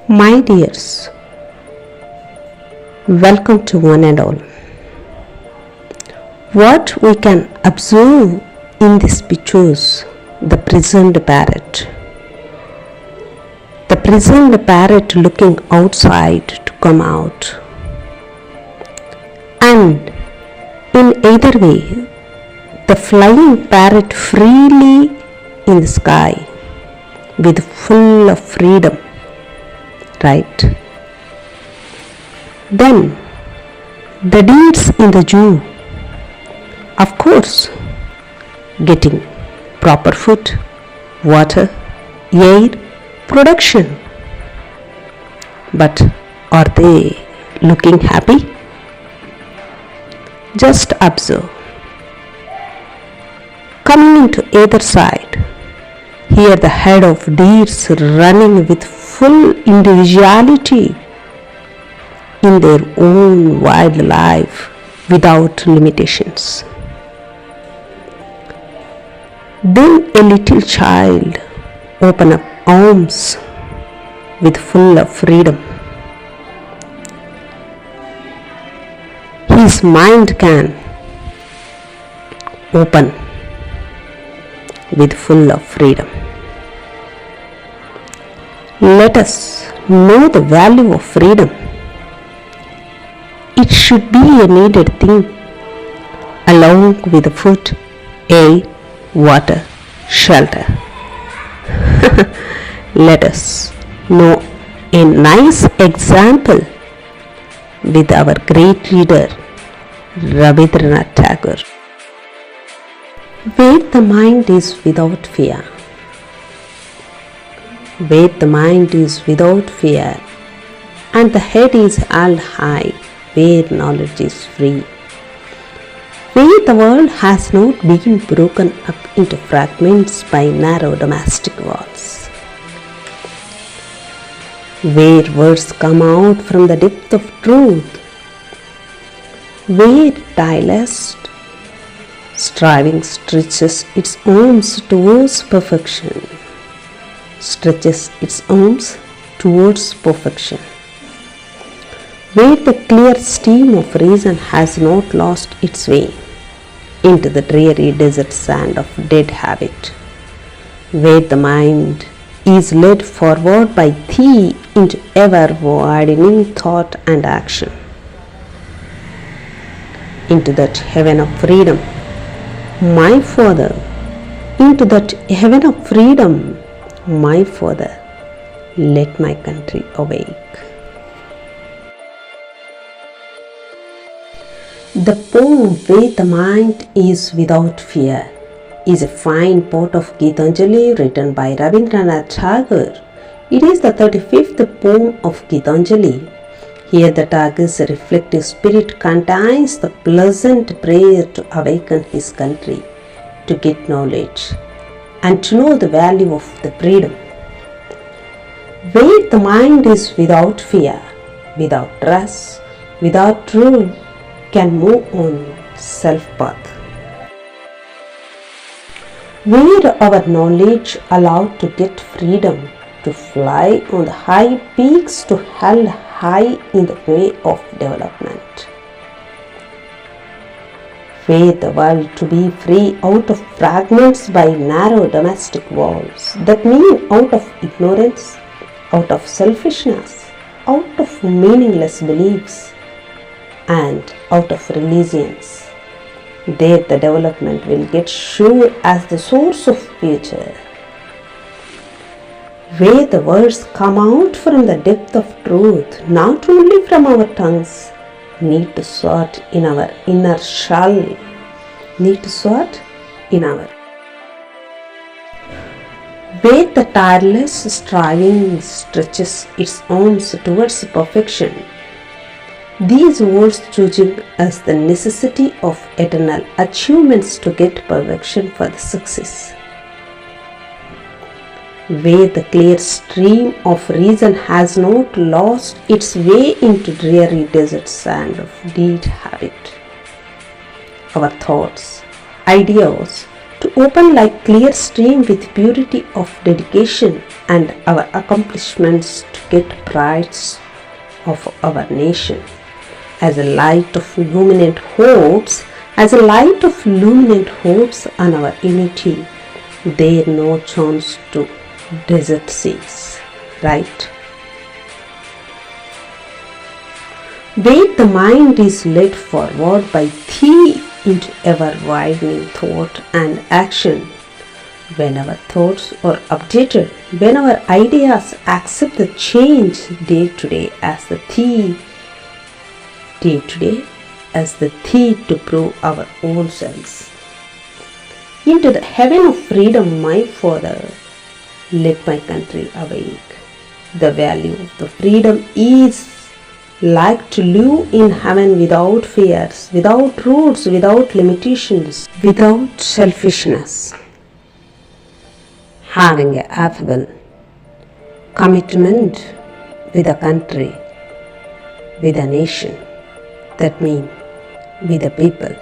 My dears, welcome to one and all. What we can observe in this pictures, the prisoned parrot. The prisoned parrot looking outside to come out. And in either way, the flying parrot freely in the sky with full of freedom. Right? Then the deeds in the zoo, of course, getting proper food, water, air, production. But are they looking happy? Just observe. Coming into either side, here the head of deers running with full individuality in their own wild life without limitations. Then a little child open up arms with full of freedom. His mind can open with full of freedom. Let us know the value of freedom. It should be a needed thing along with the food, air, water, shelter. Let us know a nice example with our great leader Rabindranath Tagore. Where the mind is without fear. Where the mind is without fear and the head is held high, where knowledge is free. Where the world has not been broken up into fragments by narrow domestic walls. Where words come out from the depth of truth. Where tireless striving stretches its arms towards perfection. Stretches its arms towards perfection. Where the clear stream of reason has not lost its way into the dreary desert sand of dead habit. Where the mind is led forward by thee into ever-widening thought and action. Into that heaven of freedom, my Father, into that heaven of freedom, my Father, let my country awake. The poem Where the Mind is Without Fear is a fine part of Gitanjali written by Rabindranath Tagore. It is the 35th poem of Gitanjali. Here the Tagore's reflective spirit contains the pleasant prayer to awaken his country, to get knowledge and to know the value of the freedom. Where the mind is without fear, without trust, without rule, can move on self-path. Where our knowledge allowed to get freedom to fly on the high peaks to held high in the way of development. Where the world to be free out of fragments by narrow domestic walls, that mean out of ignorance, out of selfishness, out of meaningless beliefs, and out of religions. There the development will get sure as the source of future. Where the words come out from the depth of truth, not only from our tongues, need to sort in our inner shell, need to sort in our. Where the tireless striving stretches its arms towards perfection. These words choosing us the necessity of eternal achievements to get perfection for the success. Where the clear stream of reason has not lost its way into dreary desert sand of dead habit. Our thoughts, ideas, to open like clear stream with purity of dedication and our accomplishments to get prides of our nation. As a light of luminant hopes, as a light of luminant hopes on our unity, there no chance to desert seas, right? Where the mind is led forward by thee into ever-widening thought and action, when our thoughts are updated, when our ideas accept the change day to day as the thee, to prove our own selves. Into the heaven of freedom, my Father, let my country awake. The value of the freedom is like to live in heaven without fears, without rules, without limitations, without selfishness. Having an affable commitment with a country, with a nation, that means with the people.